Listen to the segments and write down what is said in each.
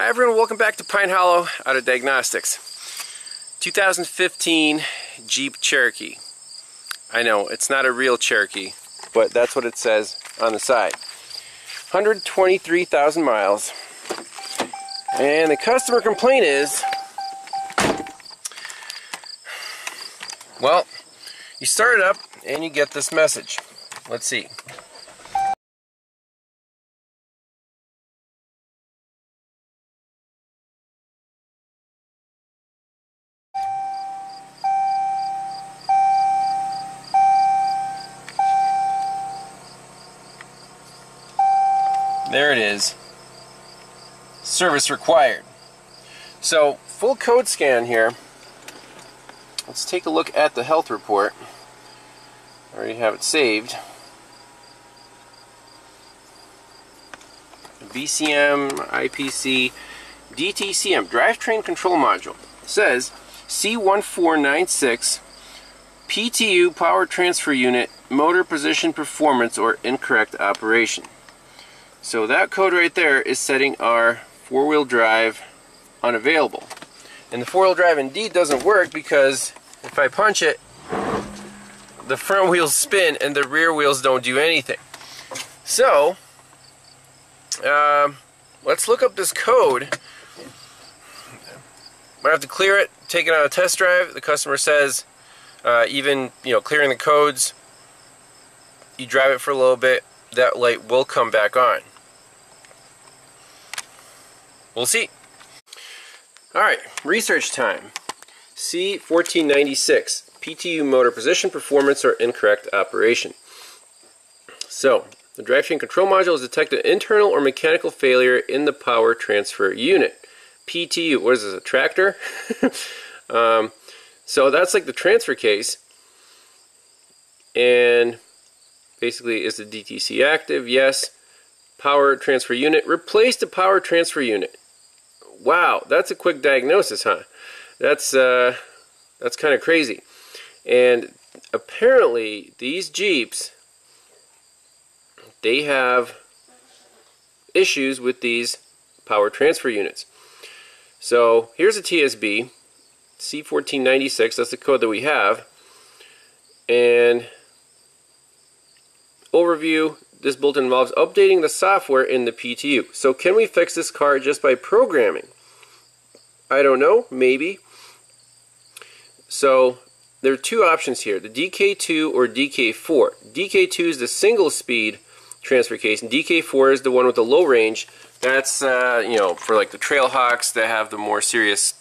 Hi everyone, welcome back to Pine Hollow Auto Diagnostics. 2015 Jeep Cherokee. I know, it's not a real Cherokee, but that's what it says on the side. 123,000 miles. And the customer complaint is, well, you start it up and you get this message. Let's see. There it is. Service required. So, full code scan here. Let's take a look at the health report. I already have it saved. VCM, IPC, DTCM, Drivetrain Control Module. It says C1496 PTU Power Transfer Unit Motor Position Performance or Incorrect Operation. So that code right there is setting our four-wheel drive unavailable. And the four-wheel drive indeed doesn't work because if I punch it, the front wheels spin and the rear wheels don't do anything. So, let's look up this code. I have to clear it, take it on a test drive. The customer says, even clearing the codes, you drive it for a little bit, that light will come back on. We'll see. Alright, research time. C1496, PTU Motor Position Performance or Incorrect Operation. So, the drivetrain control module has detected internal or mechanical failure in the power transfer unit. PTU, what is this, a tractor? So that's like the transfer case. And basically, is the DTC active? Yes. Power transfer unit. Replace the power transfer unit. Wow, that's a quick diagnosis, huh? That's kind of crazy. And apparently, these Jeeps, they have issues with these power transfer units. So here's a TSB, C1496. That's the code that we have. And overview, this bulletin involves updating the software in the PTU. So can we fix this car just by programming? I don't know, maybe. So there are two options here, the DK2 or DK4. DK2 is the single speed transfer case, and DK4 is the one with the low range. That's for like the trail hawks that have the more serious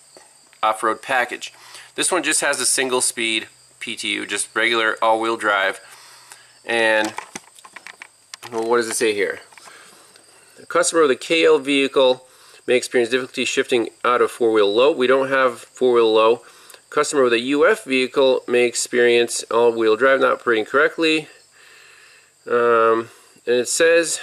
off-road package. This one just has a single speed PTU, just regular all-wheel drive. And well, what does it say here? The customer with a KL vehicle may experience difficulty shifting out of four-wheel low. We don't have four-wheel low. Customer with a UF vehicle may experience all-wheel drive not operating correctly. And it says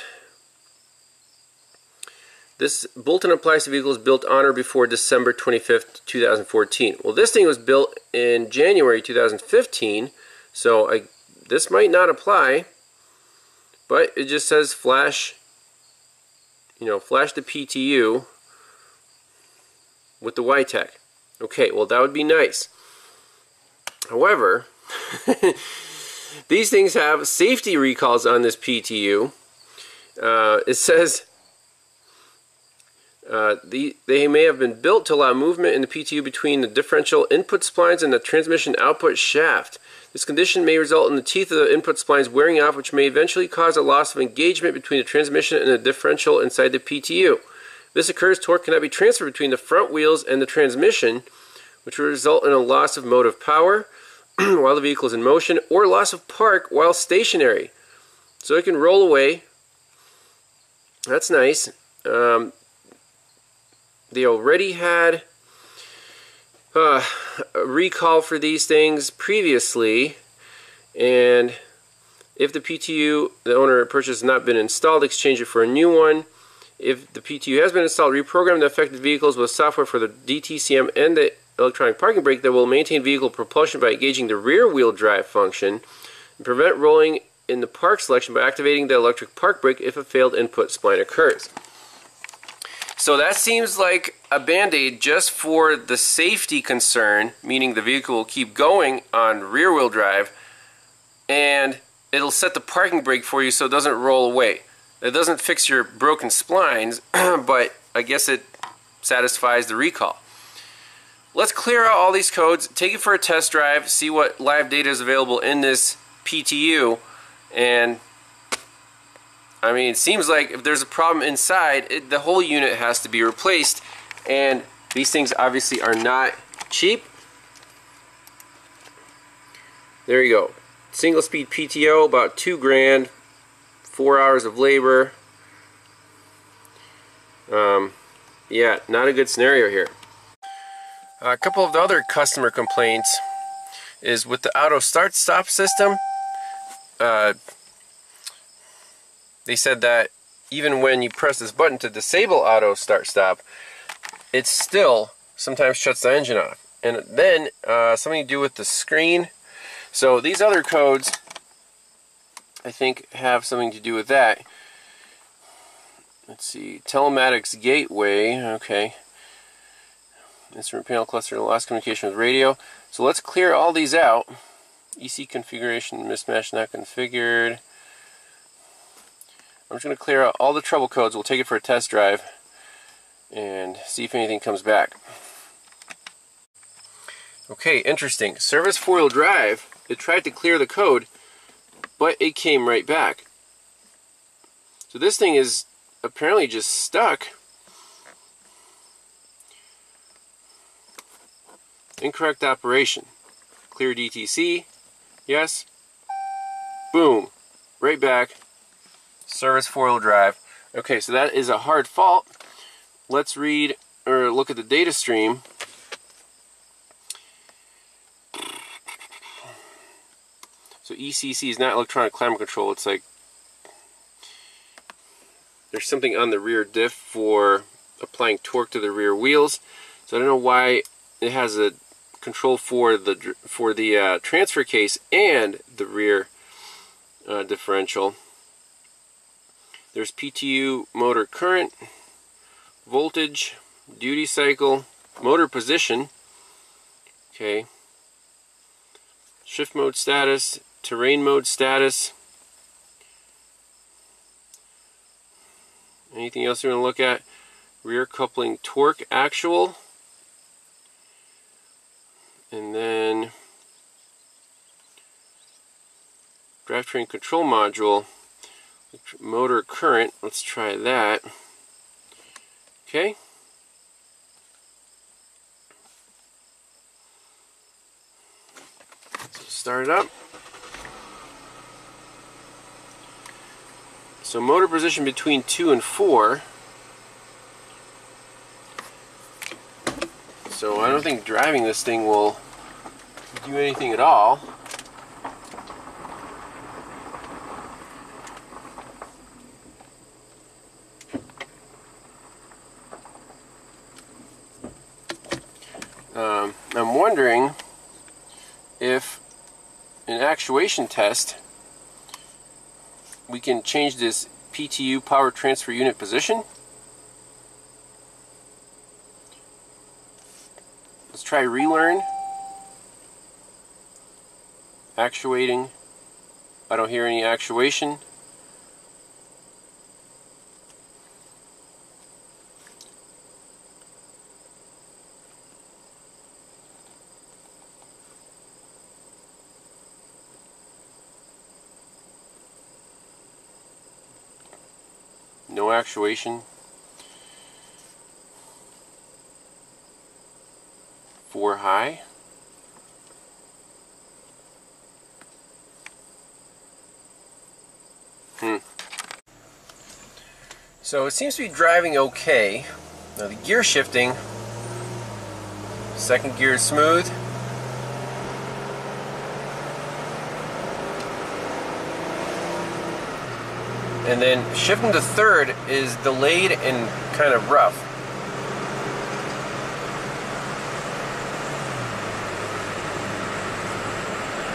this bulletin applies to vehicles built on or before December 25th, 2014. Well, this thing was built in January 2015, so this might not apply. But it just says flash, flash the PTU with the YTech. Okay, well that would be nice. However, these things have safety recalls on this PTU. It says they may have been built to allow movement in the PTU between the differential input splines and the transmission output shaft. This condition may result in the teeth of the input splines wearing off, which may eventually cause a loss of engagement between the transmission and the differential inside the PTU. If this occurs, torque cannot be transferred between the front wheels and the transmission, which will result in a loss of motive power while the vehicle is in motion, or loss of torque while stationary. So it can roll away. That's nice. They already had a recall for these things previously, and if the PTU the owner purchased has not been installed, exchange it for a new one. If the PTU has been installed, reprogram the affected vehicles with software for the DTCM and the electronic parking brake that will maintain vehicle propulsion by engaging the rear wheel drive function and prevent rolling in the park selection by activating the electric park brake if a failed input spline occurs. So that seems like a band-aid just for the safety concern, meaning the vehicle will keep going on rear-wheel drive, and it'll set the parking brake for you so it doesn't roll away. It doesn't fix your broken splines, but I guess it satisfies the recall. Let's clear out all these codes, take it for a test drive, see what live data is available in this PTU, and I mean, it seems like if there's a problem inside, the whole unit has to be replaced, and these things obviously are not cheap. There you go. Single speed PTO, about $2 grand, 4 hours of labor. Yeah, not a good scenario here. A couple of the other customer complaints is with the auto start stop system. They said that even when you press this button to disable auto start stop, it still sometimes shuts the engine off. And then something to do with the screen. So these other codes, I think, have something to do with that. Let's see, telematics gateway, okay. Instrument panel cluster, lost communication with radio. So let's clear all these out. EC configuration mismatch not configured. I'm just going to clear out all the trouble codes. We'll take it for a test drive and see if anything comes back. Okay, interesting. Service 4-wheel drive, it tried to clear the code, but it came right back. So this thing is apparently just stuck. Incorrect operation. Clear DTC. Yes. Boom. Right back. Service 4-wheel drive. Okay, so that is a hard fault. Let's read or look at the data stream. So ECC is not electronic climate control. It's like there's something on the rear diff for applying torque to the rear wheels. So I don't know why it has a control for the transfer case and the rear differential. There's PTU motor current, voltage, duty cycle, motor position, okay, shift mode status, terrain mode status. Anything else you want to look at? Rear coupling torque actual. And then drivetrain control module. Motor current, let's try that. Okay. So start it up. So motor position between 2 and 4. So I don't think driving this thing will do anything at all. I'm wondering if in actuation test we can change this PTU power transfer unit position. Let's try relearn. Actuating. I don't hear any actuation. No actuation. 4 high. So it seems to be driving okay. Now the gear shifting, second gear is smooth. And then shifting to third is delayed and kind of rough.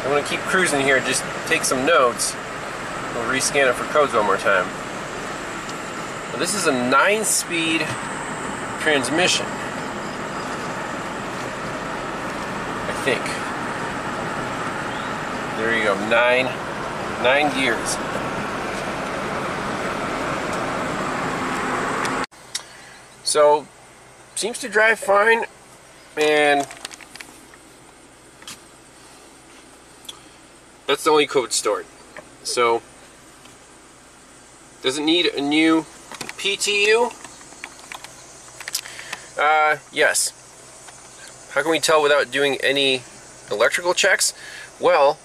I'm going to keep cruising here, just take some notes. We'll rescan it for codes one more time. Now this is a 9-speed transmission, I think. There you go, nine gears. So, seems to drive fine, and that's the only code stored. So, does it need a new PTU? Yes. How can we tell without doing any electrical checks? Well,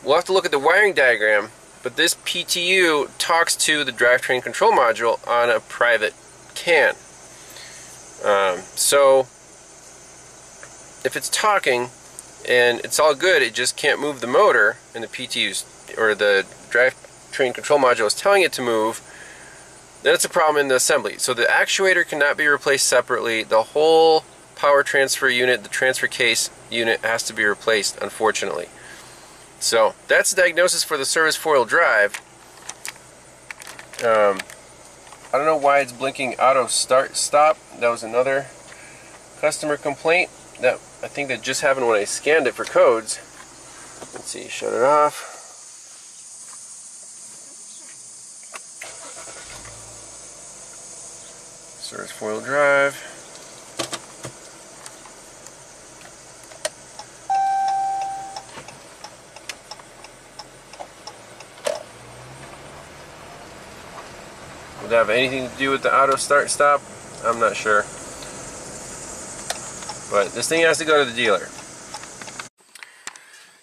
we'll have to look at the wiring diagram, but this PTU talks to the drivetrain control module on a private CAN. So, if it's talking and it's all good, it just can't move the motor, and the PTU's or the drivetrain control module is telling it to move, then it's a problem in the assembly. So the actuator cannot be replaced separately. The whole power transfer unit, the transfer case unit, has to be replaced, unfortunately. So that's the diagnosis for the service four-wheel drive. I don't know why it's blinking auto start stop. That was another customer complaint that I think that just happened when I scanned it for codes. Let's see, shut it off. Service four-wheel drive. Would that have anything to do with the auto start stop? I'm not sure. But this thing has to go to the dealer.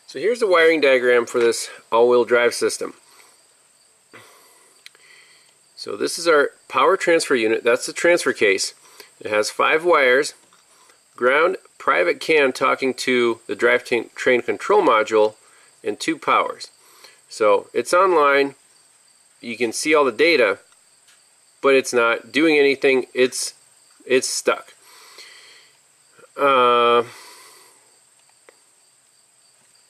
So here's the wiring diagram for this all-wheel drive system. So this is our power transfer unit. That's the transfer case. It has 5 wires, ground, private CAN talking to the drivetrain control module, and 2 powers. So it's online. You can see all the data, but it's not doing anything. It's stuck.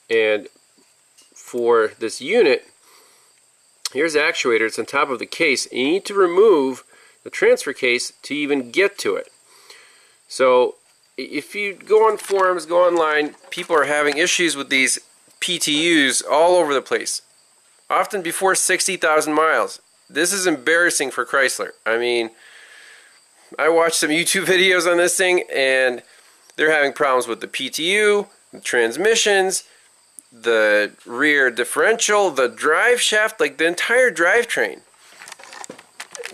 And for this unit, here's the actuator. It's on top of the case. You need to remove the transfer case to even get to it. So if you go on forums, go online, people are having issues with these PTUs all over the place. Often before 60,000 miles. This is embarrassing for Chrysler. I mean, I watched some YouTube videos on this thing, and they're having problems with the PTU, the transmissions, the rear differential, the drive shaft, like the entire drivetrain.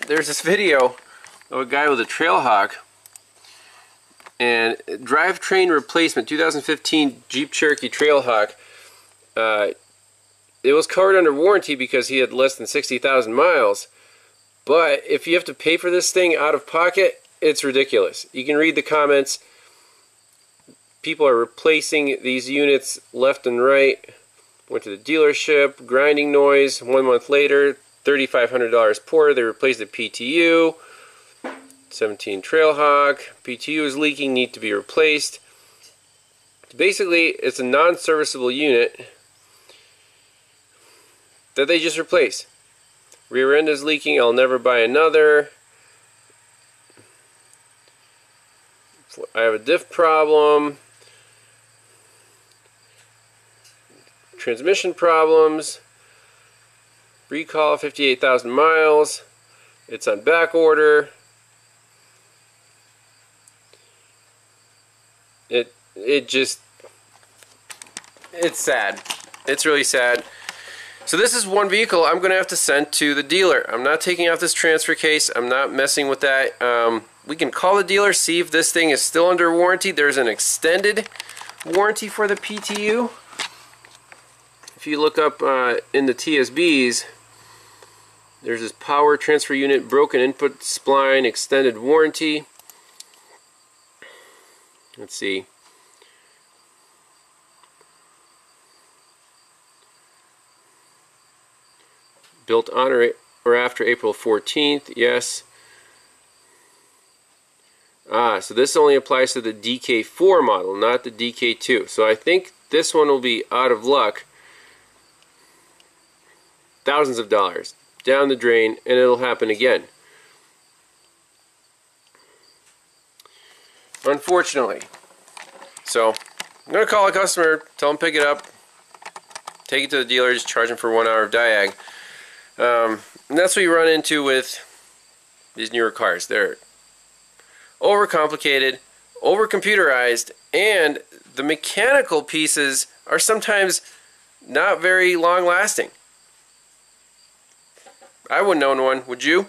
There's this video of a guy with a Trailhawk, and drivetrain replacement, 2015 Jeep Cherokee Trailhawk. It was covered under warranty because he had less than 60,000 miles. But if you have to pay for this thing out of pocket, it's ridiculous. You can read the comments. People are replacing these units left and right. Went to the dealership, grinding noise. 1 month later, $3,500 poor. They replaced the PTU. 17 Trailhawk. PTU is leaking, need to be replaced. Basically, it's a non-serviceable unit that they just replace. Rear end is leaking, I'll never buy another. I have a diff problem. Transmission problems. Recall, 58,000 miles. It's on back order. It's sad. It's really sad. So this is one vehicle I'm going to have to send to the dealer. I'm not taking off this transfer case. I'm not messing with that. We can call the dealer, see if this thing is still under warranty. There's an extended warranty for the PTU. If you look up in the TSBs, there's this power transfer unit, broken input spline, extended warranty. Let's see. Built on or after April 14th, yes. So this only applies to the DK4 model, not the DK2. So I think this one will be out of luck. Thousands of dollars down the drain, and it'll happen again. unfortunately. So I'm going to call a customer, tell them pick it up, take it to the dealer, just charge them for 1 hour of diag. And that's what you run into with these newer cars. They're overcomplicated, over-computerized, and the mechanical pieces are sometimes not very long-lasting. I wouldn't own one, would you?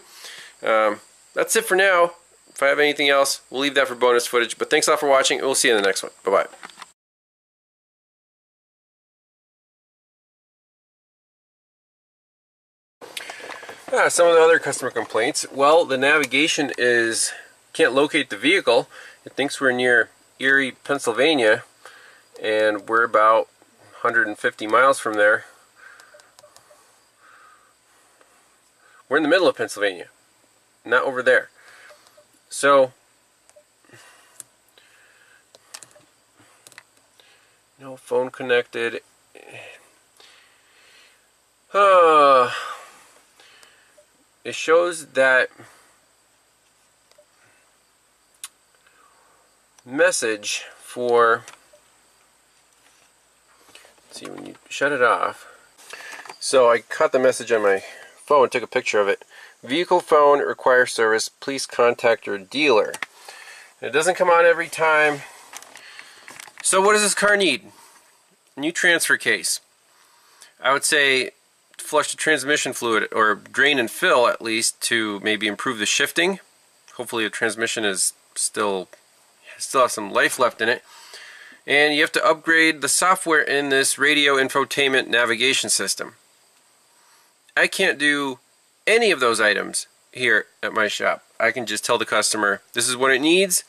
That's it for now. If I have anything else, we'll leave that for bonus footage. But thanks a lot for watching, and we'll see you in the next one. Bye-bye. Some of the other customer complaints. Well, the navigation can't locate the vehicle. It thinks we're near Erie, Pennsylvania, and we're about 150 miles from there. We're in the middle of Pennsylvania, not over there. So, no phone connected. It shows that message for, let's see, when you shut it off. So I caught the message on my phone, took a picture of it. Vehicle phone requires service, please contact your dealer. And it doesn't come on every time. So what does this car need? New transfer case. I would say flush the transmission fluid, or drain and fill at least, to maybe improve the shifting. Hopefully the transmission is still has some life left in it. And you have to upgrade the software in this radio infotainment navigation system. I can't do any of those items here at my shop. I can just tell the customer this is what it needs.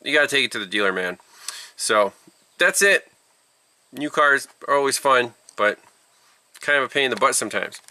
You gotta take it to the dealer, man. So that's it. New cars are always fun, but kind of a pain in the butt sometimes.